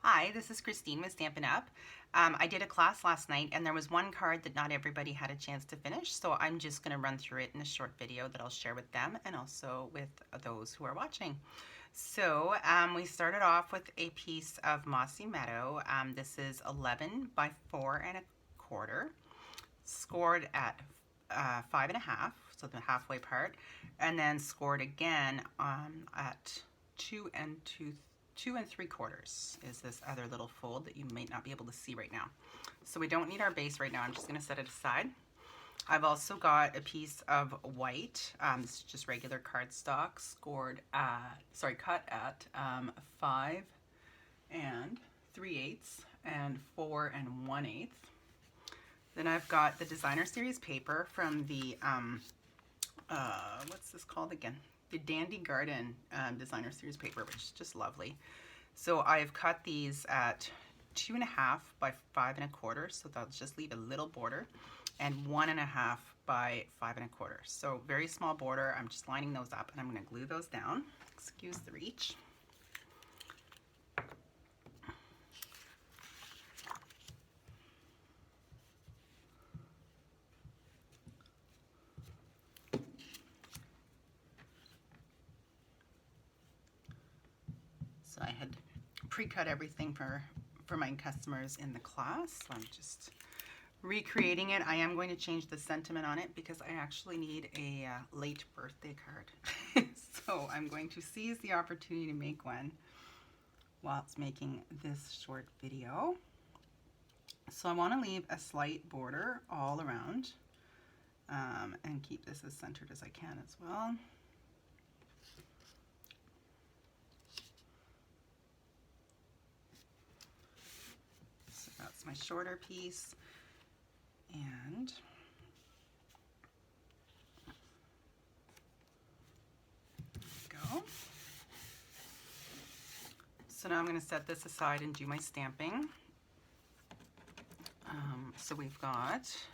Hi, this is Christine with Stampin' Up. I did a class last night and there was one card that not everybody had a chance to finish, so I'm just going to run through it in a short video that I'll share with them and also with those who are watching. So we started off with a piece of Mossy Meadow. This is 11 by 4 1/4, scored at 5 1/2, so the halfway part, and then scored again at 2 3/4 is this other little fold that you might not be able to see right now. So we don't need our base right now. I'm just going to set it aside. I've also got a piece of white. This is just regular cardstock, cut at 5 3/8 and 4 1/8. Then I've got the designer series paper from the what's this called again? The Dandy Garden designer series paper, which is just lovely. So I've cut these at 2 1/2 by 5 1/4, so that'll just leave a little border, and 1 1/2 by 5 1/4. So very small border. I'm just lining those up and I'm going to glue those down. Excuse the reach. So I had pre-cut everything for my customers in the class, so I'm just recreating it. I am going to change the sentiment on it because I actually need a late birthday card. So I'm going to seize the opportunity to make one whilst making this short video. So I want to leave a slight border all around and keep this as centered as I can as well. That's my shorter piece, and there we go. So now I'm going to set this aside and do my stamping. So we've got,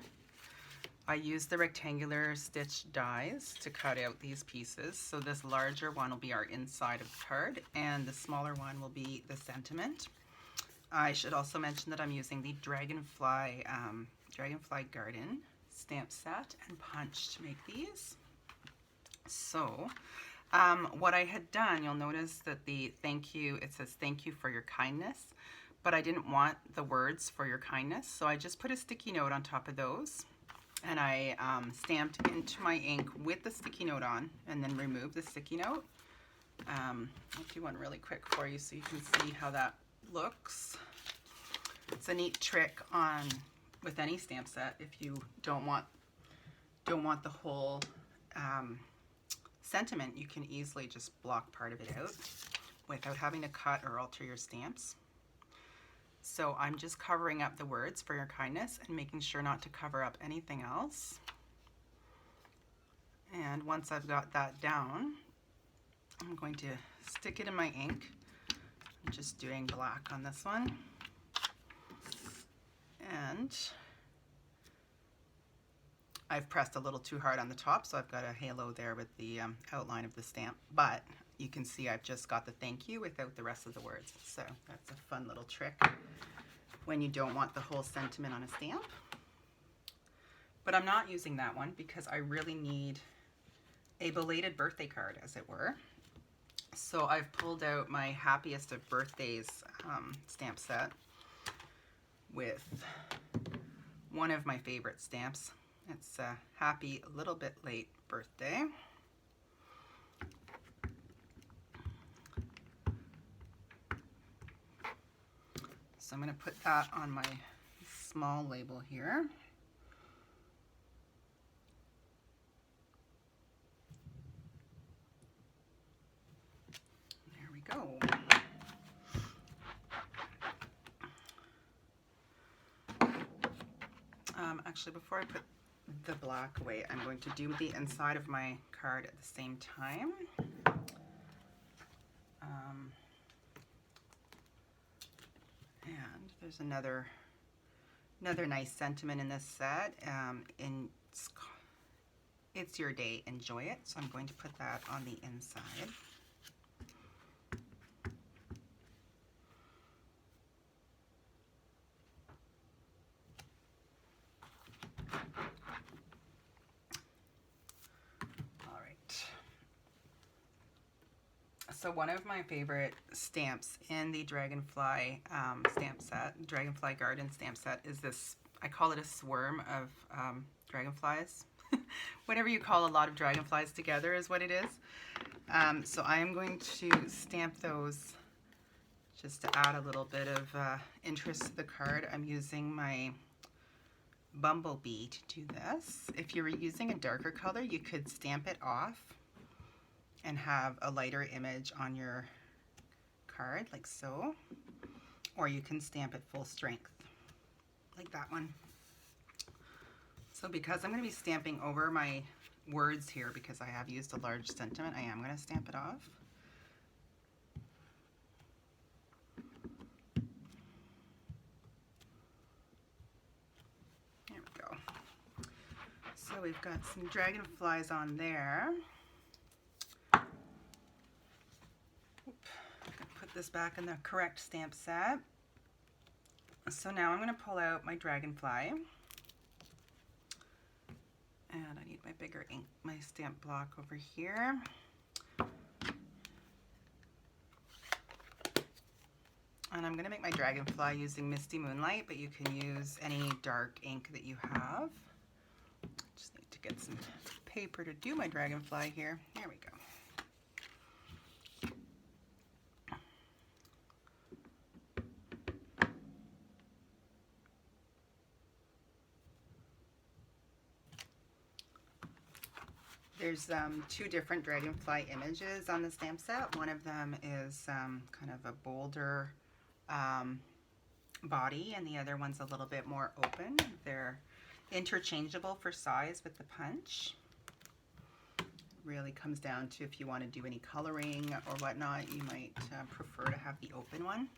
I used the rectangular stitch dies to cut out these pieces. So this larger one will be our inside of the card, and the smaller one will be the sentiment. I should also mention that I'm using the Dragonfly Garden stamp set and punch to make these. So what I had done, you'll notice that the thank you, it says thank you for your kindness, but I didn't want the words for your kindness, so I just put a sticky note on top of those, and I stamped into my ink with the sticky note on, and then removed the sticky note. I'll do one really quick for you so you can see how that looks. It's a neat trick with any stamp set. If you don't want the whole sentiment, you can easily just block part of it out without having to cut or alter your stamps. So I'm just covering up the words for your kindness and making sure not to cover up anything else. And once I've got that down, I'm going to stick it in my ink. I'm just doing black on this one, and I've pressed a little too hard on the top, so I've got a halo there with the outline of the stamp, but you can see I've just got the thank you without the rest of the words. So that's a fun little trick when you don't want the whole sentiment on a stamp. But I'm not using that one because I really need a belated birthday card, as it were. So I've pulled out my happiest of birthdays stamp set with one of my favorite stamps. It's a happy little bit late birthday. So I'm going to put that on my small label here. Go. Actually, before I put the black away, I'm going to do the inside of my card at the same time. And there's another nice sentiment in this set. It's your day, enjoy it. So I'm going to put that on the inside. So one of my favorite stamps in the Dragonfly Dragonfly Garden stamp set is this, I call it a swarm of dragonflies. Whatever you call a lot of dragonflies together is what it is. So I am going to stamp those just to add a little bit of interest to the card. I'm using my Bumblebee to do this. If you were using a darker color, you could stamp it off and have a lighter image on your card, like so. Or you can stamp it full strength, like that one. So because I'm going to be stamping over my words here, because I have used a large sentiment, I am going to stamp it off. There we go. So we've got some dragonflies on there. Put this back in the correct stamp set. So now I'm going to pull out my dragonfly. And I need my bigger ink, my stamp block over here. And I'm going to make my dragonfly using Misty Moonlight, but you can use any dark ink that you have. Just need to get some paper to do my dragonfly here. There we go. There's two different dragonfly images on the stamp set. One of them is kind of a bolder body, and the other one's a little bit more open. They're interchangeable for size with the punch. Really comes down to if you want to do any coloring or whatnot, you might prefer to have the open one.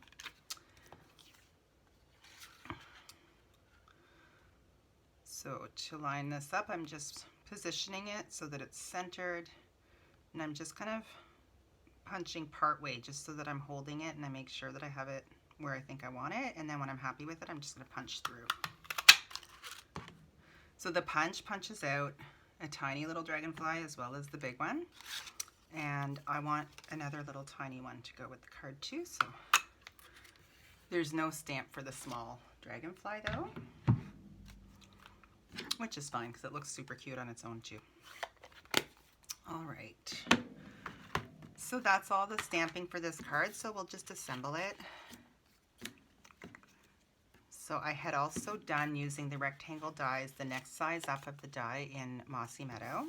So to line this up, I'm just positioning it so that it's centered, and I'm just kind of punching part way just so that I'm holding it and I make sure that I have it where I think I want it, and then when I'm happy with it, I'm just going to punch through. So the punch punches out a tiny little dragonfly as well as the big one, and I want another little tiny one to go with the card too. So there's no stamp for the small dragonfly though, which is fine because it looks super cute on its own too. All right, so that's all the stamping for this card, so we'll just assemble it. So I had also done using the rectangle dies the next size up of the die in Mossy Meadow,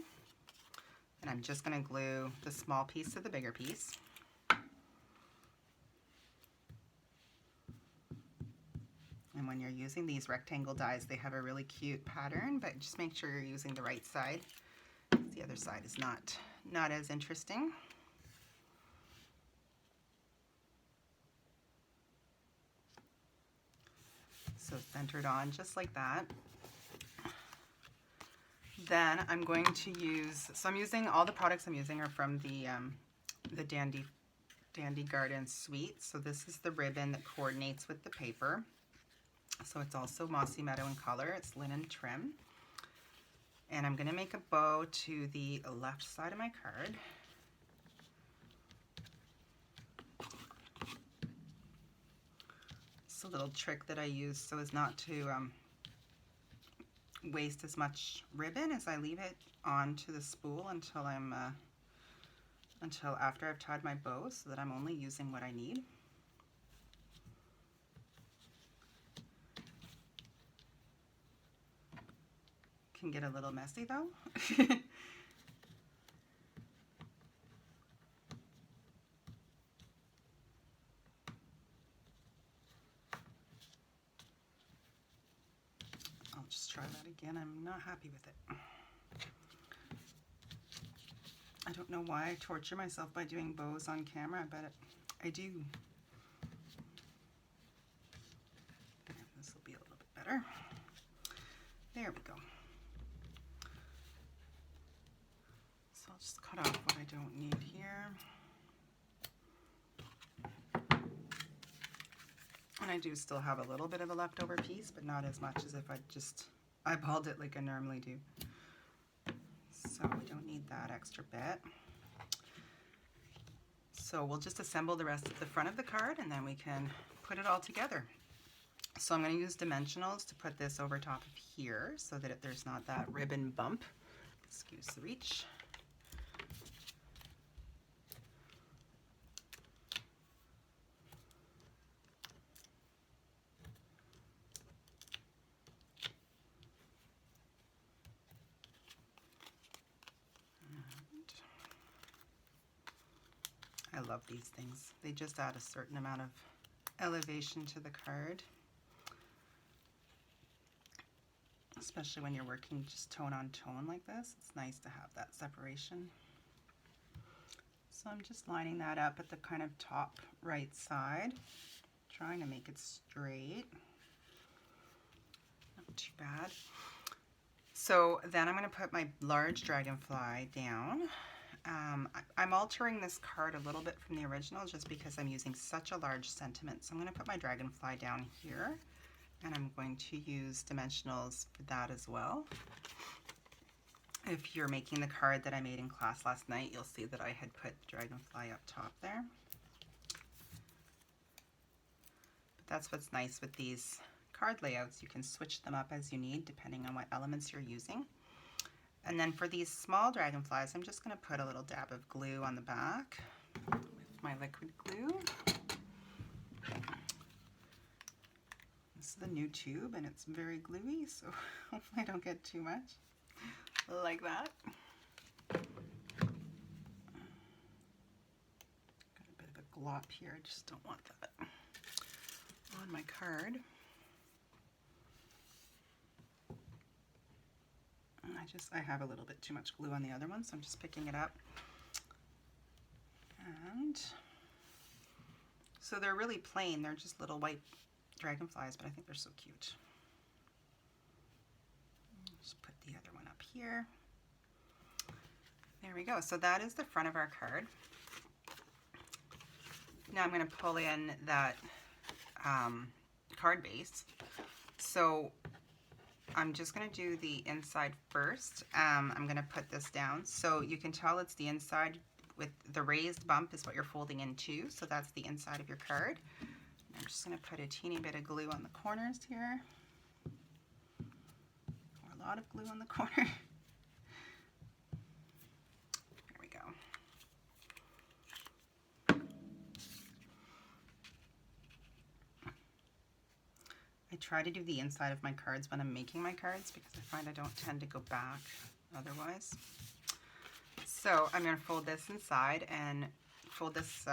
and I'm just going to glue the small piece to the bigger piece. And when you're using these rectangle dies, they have a really cute pattern, but just make sure you're using the right side. The other side is not as interesting. So centered on just like that. Then I'm going to use, so I'm using, all the products I'm using are from the Dandy Garden Suite. So this is the ribbon that coordinates with the paper. So it's also Mossy Meadow in color. It's linen trim. And I'm going to make a bow to the left side of my card. It's a little trick that I use so as not to waste as much ribbon as I leave it onto the spool until until after I've tied my bow, so that I'm only using what I need. Can get a little messy though. I'll just try that again. I'm not happy with it. I don't know why I torture myself by doing bows on camera, but I do. This will be a little bit better. There we go. So I'll just cut off what I don't need here. And I do still have a little bit of a leftover piece, but not as much as if I just eyeballed it like I normally do. So we don't need that extra bit. So we'll just assemble the rest of the front of the card and then we can put it all together. So I'm going to use dimensionals to put this over top of here so that there's not that ribbon bump. Excuse the reach. I love these things. They just add a certain amount of elevation to the card, especially when you're working just tone on tone like this. It's nice to have that separation. So I'm just lining that up at the kind of top right side, trying to make it straight. Not too bad. So then I'm going to put my large dragonfly down. I'm altering this card a little bit from the original just because I'm using such a large sentiment. So I'm going to put my dragonfly down here, and I'm going to use dimensionals for that as well. If you're making the card that I made in class last night, you'll see that I had put dragonfly up top there. But that's what's nice with these card layouts. You can switch them up as you need depending on what elements you're using. And then for these small dragonflies, I'm just going to put a little dab of glue on the back with my liquid glue. This is the new tube and it's very gluey, so hopefully I don't get too much. Like that. Got a bit of a glop here, I just don't want that on my card. I have a little bit too much glue on the other one, so I'm just picking it up. And so they're really plain, they're just little white dragonflies, but I think they're so cute. Just put the other one up here. There we go. So that is the front of our card. Now I'm going to pull in that card base. So I'm just going to do the inside first. I'm going to put this down. So you can tell it's the inside with the raised bump is what you're folding into. So that's the inside of your card. I'm just going to put a teeny bit of glue on the corners here. Or a lot of glue on the corner. There we go. I try to do the inside of my cards when I'm making my cards because I find I don't tend to go back otherwise. So I'm going to fold this inside and fold this,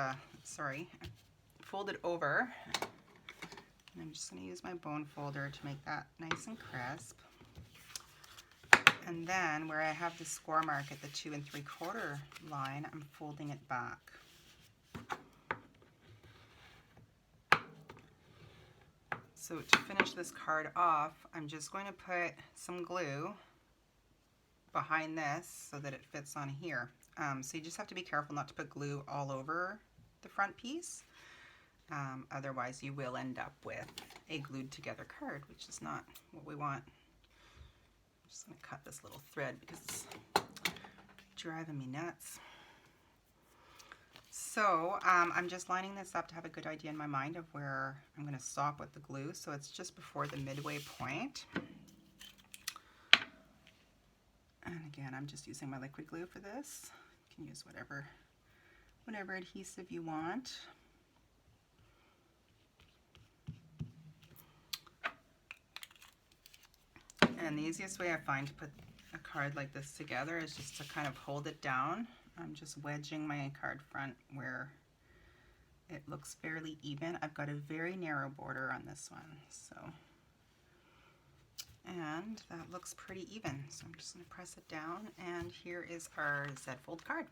fold it over. And I'm just going to use my bone folder to make that nice and crisp. And then where I have the score mark at the 2 3/4 line, I'm folding it back. So to finish this card off, I'm just going to put some glue behind this so that it fits on here. So you just have to be careful not to put glue all over the front piece. Otherwise you will end up with a glued together card, which is not what we want. I'm just going to cut this little thread because it's driving me nuts. So I'm just lining this up to have a good idea in my mind of where I'm going to stop with the glue. So it's just before the midway point. And again, I'm just using my liquid glue for this. You can use whatever adhesive you want. And the easiest way I find to put a card like this together is just to kind of hold it down. I'm just wedging my card front where it looks fairly even. I've got a very narrow border on this one, so, and that looks pretty even. So I'm just going to press it down, and here is our Z-fold card.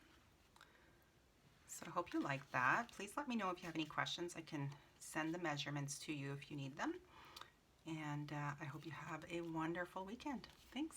So I hope you like that. Please let me know if you have any questions. I can send the measurements to you if you need them. And I hope you have a wonderful weekend. Thanks.